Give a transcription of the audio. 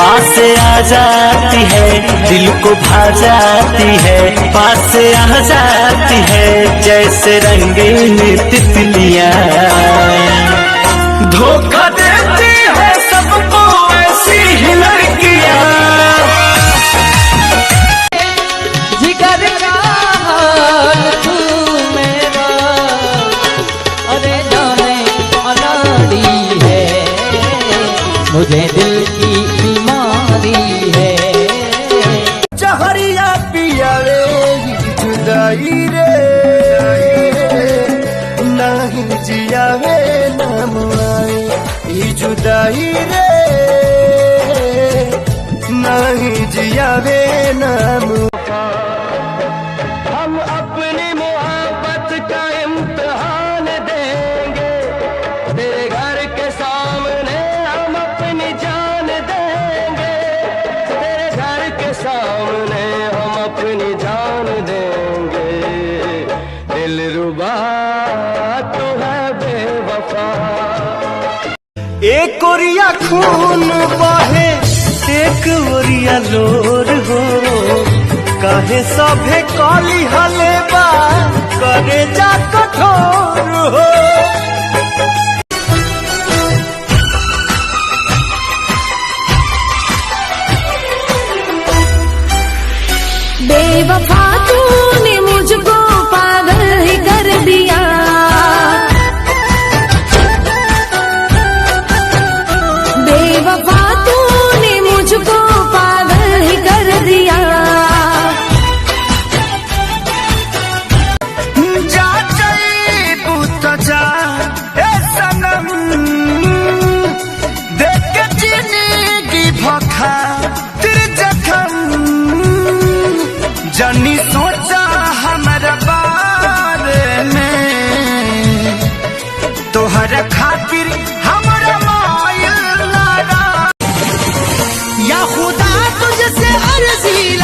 पास आ जाती है, दिल को भा जाती है, पास आ जाती है जैसे रंगीन तितलियां। धोखा देती है सबको ऐसी ही लड़कियां। जिगर का हाल तू मेरा, अरे जाने अनाड़ी है, मुझे दिल की बीमारी है। जहरिया पिया रे जुदाई रे, नहीं जिया वे नाम आए जुदाई रे, नहीं जिया वे नाम। हम अपनी मोहब्बत का इम्तिहान देंगे, तेरे घर के सामने हम अपनी जान देंगे, तेरे घर के सामने हम अपनी जान देंगे। दिलरुबा तू है बेवफा। एक ओरिया खून बहे, एक ओरिया लोर हो, काहे सभे काली हलेबा करे जा कठोर हो। बेवफा तूने मुझको पागल ही कर दिया, बेवफा तूने मुझको पागल ही कर दिया। जा जाइबू तो जा ए सनम, देख के जिंदगी भखा तेरे जखम। जनी सोचा हमारा बारे में, तोहर खातिर हमारा मायल लारा। या खुदा तुझसे अर्जी